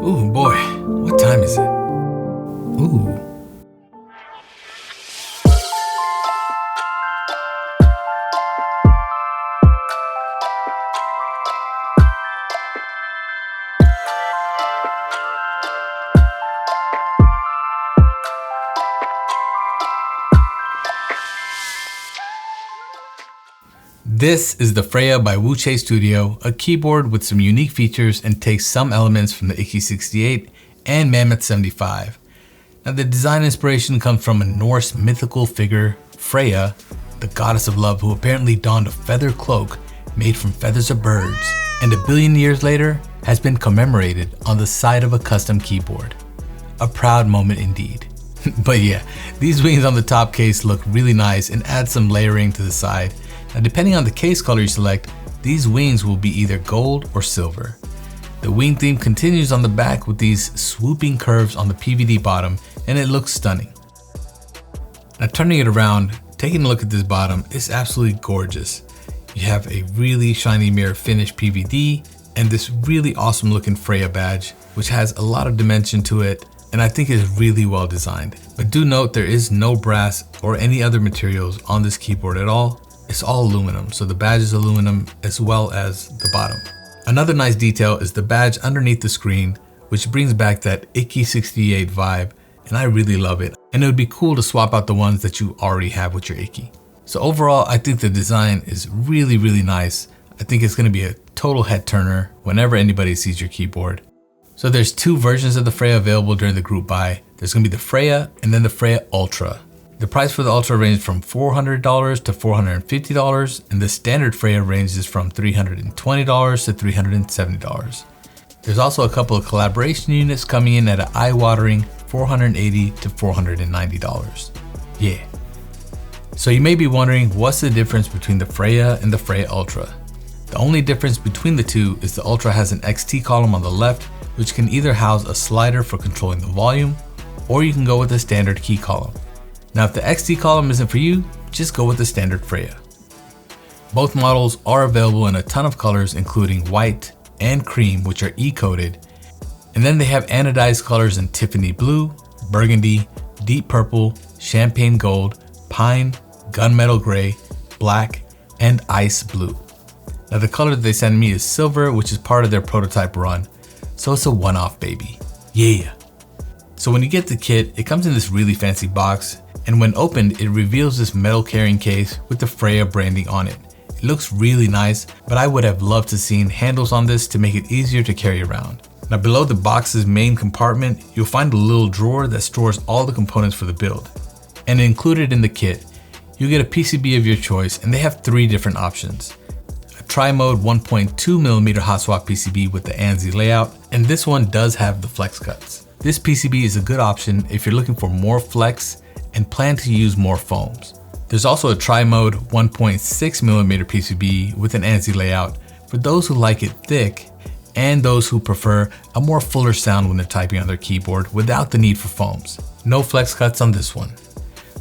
Ooh, boy, what time is it? Ooh. This is the Freya by Wuche Studio, a keyboard with some unique features and takes some elements from the Icky 68 and Mammoth 75. Now the design inspiration comes from a Norse mythical figure, Freya, the goddess of love, who apparently donned a feather cloak made from feathers of birds, and 1 billion years later has been commemorated on the side of a custom keyboard. A proud moment indeed. But yeah, these wings on the top case look really nice and add some layering to the side. Now depending on the case color you select, these wings will be either gold or silver. The wing theme continues on the back with these swooping curves on the PVD bottom, and it looks stunning. Now turning it around, taking a look at this bottom, it's absolutely gorgeous. You have a really shiny mirror finish PVD and this really awesome looking Freya badge, which has a lot of dimension to it and I think is really well designed. But do note there is no brass or any other materials on this keyboard at all. It's all aluminum, so the badge is aluminum as well as the bottom. Another nice detail is the badge underneath the screen, which brings back that Icky 68 vibe, and I really love it. And it would be cool to swap out the ones that you already have with your Icky. So overall, I think the design is really, really nice. I think it's gonna be a total head turner whenever anybody sees your keyboard. So there's 2 versions of the Freya available during the group buy. There's gonna be the Freya and then the Freya Ultra. The price for the Ultra ranges from $400 to $450, and the standard Freya ranges from $320 to $370. There's also a couple of collaboration units coming in at an eye-watering $480 to $490. Yeah. So you may be wondering, what's the difference between the Freya and the Freya Ultra? The only difference between the two is the Ultra has an XT column on the left, which can either house a slider for controlling the volume, or you can go with a standard key column. Now if the XT column isn't for you, just go with the standard Freya. Both models are available in a ton of colors, including white and cream, which are E-coated. And then they have anodized colors in Tiffany blue, burgundy, deep purple, champagne gold, pine, gunmetal gray, black, and ice blue. Now the color that they sent me is silver, which is part of their prototype run. So it's a one-off baby. Yeah. So when you get the kit, it comes in this really fancy box, and when opened, it reveals this metal carrying case with the Freya branding on it. It looks really nice, but I would have loved to seen handles on this to make it easier to carry around. Now below the box's main compartment, you'll find a little drawer that stores all the components for the build. And included in the kit, you get a PCB of your choice, and they have 3 different options. A tri-mode 1.2mm hot swap PCB with the ANSI layout, and this one does have the flex cuts. This PCB is a good option if you're looking for more flex and plan to use more foams. There's also a tri-mode 1.6mm PCB with an ANSI layout for those who like it thick and those who prefer a more fuller sound when they're typing on their keyboard without the need for foams. No flex cuts on this one.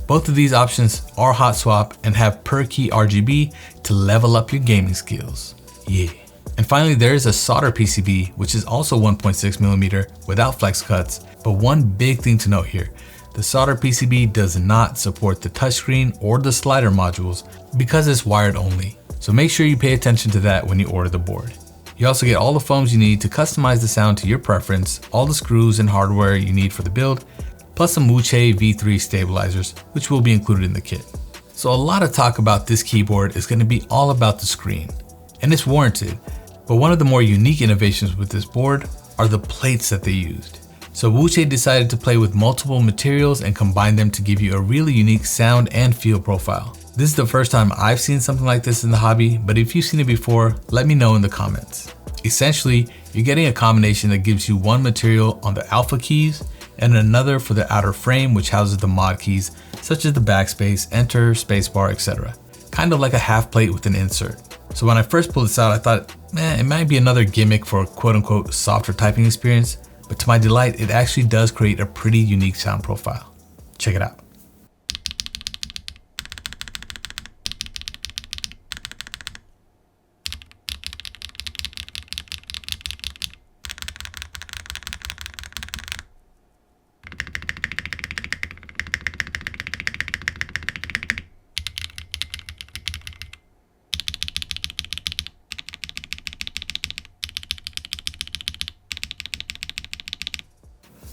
Both of these options are hot swap and have per key RGB to level up your gaming skills. Yeah. And finally, there is a solder PCB, which is also 1.6mm without flex cuts, but one big thing to note here. The solder PCB does not support the touchscreen or the slider modules because it's wired only. So make sure you pay attention to that when you order the board. You also get all the foams you need to customize the sound to your preference, all the screws and hardware you need for the build, plus some Wuche V3 stabilizers, which will be included in the kit. So a lot of talk about this keyboard is going to be all about the screen, and it's warranted. But one of the more unique innovations with this board are the plates that they used. So Wuche decided to play with multiple materials and combine them to give you a really unique sound and feel profile. This is the first time I've seen something like this in the hobby, but if you've seen it before, let me know in the comments. Essentially, you're getting a combination that gives you one material on the alpha keys and another for the outer frame, which houses the mod keys such as the backspace, enter, spacebar, etc. Kind of like a half plate with an insert. So when I first pulled this out, I thought, man, it might be another gimmick for a quote-unquote softer typing experience. But to my delight, it actually does create a pretty unique sound profile. Check it out.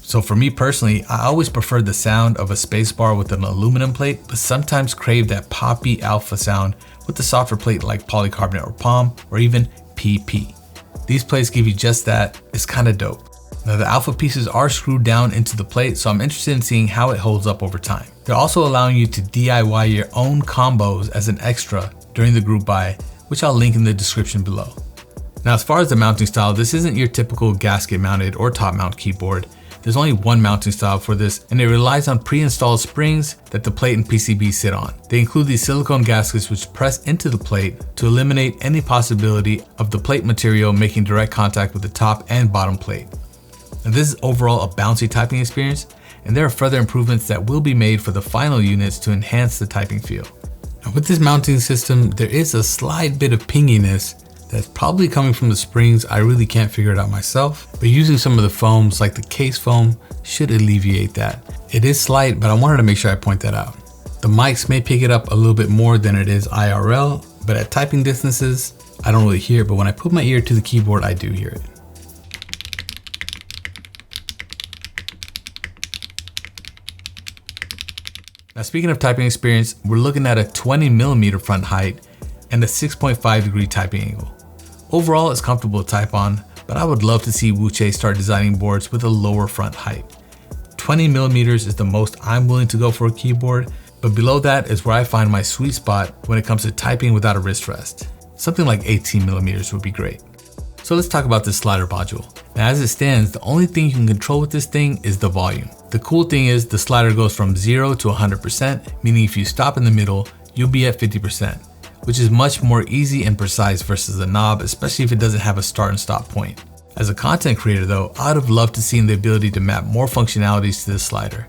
So for me personally, I always prefer the sound of a spacebar with an aluminum plate, but sometimes crave that poppy alpha sound with the softer plate like polycarbonate or palm, or even PP. These plates give you just that. It's kind of dope. Now the alpha pieces are screwed down into the plate, so I'm interested in seeing how it holds up over time. They're also allowing you to DIY your own combos as an extra during the group buy, which I'll link in the description below. Now as far as the mounting style, this isn't your typical gasket mounted or top mount keyboard. There's only one mounting style for this, and it relies on pre-installed springs that the plate and PCB sit on. They include these silicone gaskets which press into the plate to eliminate any possibility of the plate material making direct contact with the top and bottom plate. Now this is overall a bouncy typing experience, and there are further improvements that will be made for the final units to enhance the typing feel. Now with this mounting system, there is a slight bit of pinginess that's probably coming from the springs. I really can't figure it out myself, but using some of the foams like the case foam should alleviate that. It is slight, but I wanted to make sure I point that out. The mics may pick it up a little bit more than it is IRL, but at typing distances, I don't really hear it, but when I put my ear to the keyboard, I do hear it. Now speaking of typing experience, we're looking at a 20mm front height and a 6.5 degree typing angle. Overall, it's comfortable to type on, but I would love to see Wuche start designing boards with a lower front height. 20mm is the most I'm willing to go for a keyboard, but below that is where I find my sweet spot when it comes to typing without a wrist rest. Something like 18mm would be great. So let's talk about this slider module. Now as it stands, the only thing you can control with this thing is the volume. The cool thing is the slider goes from 0 to 100%, meaning if you stop in the middle, you'll be at 50%. Which is much more easy and precise versus the knob, especially if it doesn't have a start and stop point. As a content creator though, I'd have loved to see the ability to map more functionalities to this slider.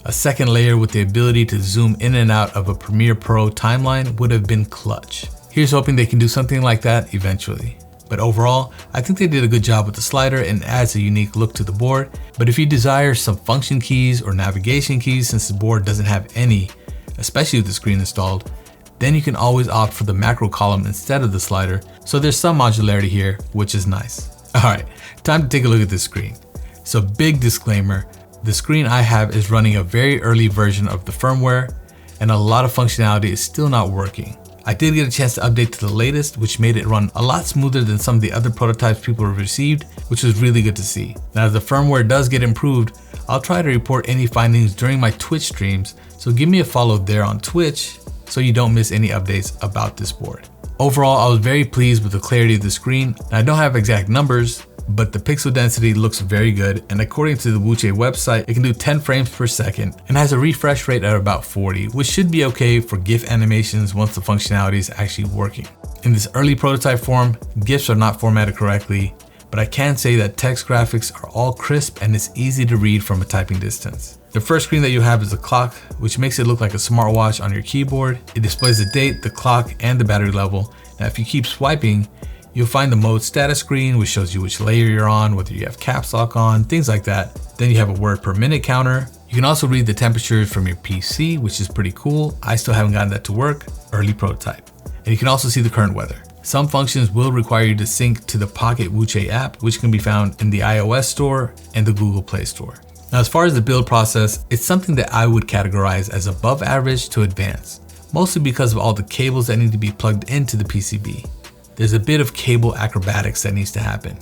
A second layer with the ability to zoom in and out of a Premiere Pro timeline would have been clutch. Here's hoping they can do something like that eventually. But overall, I think they did a good job with the slider and adds a unique look to the board. But if you desire some function keys or navigation keys, since the board doesn't have any, especially with the screen installed, then you can always opt for the macro column instead of the slider, so there's some modularity here, which is nice. Alright, time to take a look at this screen. So big disclaimer, the screen I have is running a very early version of the firmware, and a lot of functionality is still not working. I did get a chance to update to the latest, which made it run a lot smoother than some of the other prototypes people have received, which was really good to see. Now as the firmware does get improved, I'll try to report any findings during my Twitch streams, so give me a follow there on Twitch, so you don't miss any updates about this board. Overall, I was very pleased with the clarity of the screen. I don't have exact numbers, but the pixel density looks very good, and according to the Wuche website, it can do 10 frames per second and has a refresh rate at about 40, which should be okay for GIF animations once the functionality is actually working. In this early prototype form, GIFs are not formatted correctly, but I can say that text graphics are all crisp and it's easy to read from a typing distance. The first screen that you have is a clock, which makes it look like a smartwatch on your keyboard. It displays the date, the clock, and the battery level. Now if you keep swiping, you'll find the mode status screen, which shows you which layer you're on, whether you have caps lock on, things like that. Then you have a word per minute counter. You can also read the temperatures from your PC, which is pretty cool. I still haven't gotten that to work, early prototype. And you can also see the current weather. Some functions will require you to sync to the Pocket Wuche app, which can be found in the iOS store and the Google Play Store. Now, as far as the build process, it's something that I would categorize as above average to advanced, mostly because of all the cables that need to be plugged into the PCB. There's a bit of cable acrobatics that needs to happen.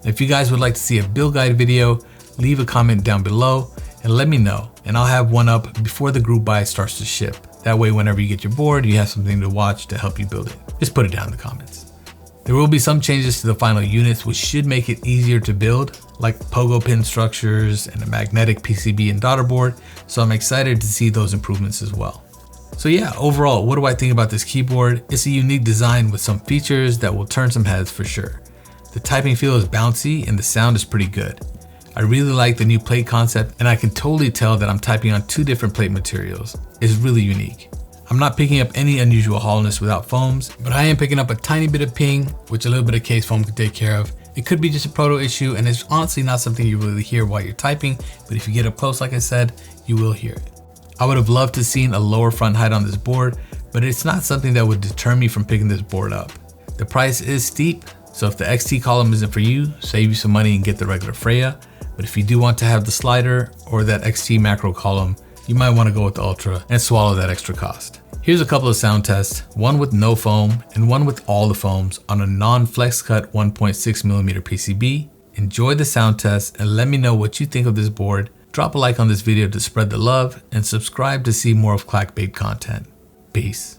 If you guys would like to see a build guide video, leave a comment down below and let me know, and I'll have one up before the group buy starts to ship. That way, whenever you get your board, you have something to watch to help you build it. Just put it down in the comments. There will be some changes to the final units which should make it easier to build, like pogo pin structures and a magnetic PCB and daughter board, so I'm excited to see those improvements as well. So yeah, overall, what do I think about this keyboard? It's a unique design with some features that will turn some heads for sure. The typing feel is bouncy and the sound is pretty good. I really like the new plate concept, and I can totally tell that I'm typing on 2 different plate materials. It's really unique. I'm not picking up any unusual hollowness without foams, but I am picking up a tiny bit of ping, which a little bit of case foam could take care of. It could be just a proto issue, and it's honestly not something you really hear while you're typing, but if you get up close, like I said, you will hear it. I would have loved to seen a lower front height on this board, but it's not something that would deter me from picking this board up. The price is steep, so if the XT column isn't for you, save you some money and get the regular Freya. But But if you do want to have the slider or that XT macro column, you might want to go with the Ultra and swallow that extra cost. Here's a couple of sound tests, one with no foam and one with all the foams on a non-FlexCut 1.6mm PCB. Enjoy the sound test and let me know what you think of this board. Drop a like on this video to spread the love and subscribe to see more of Clackbait content. Peace.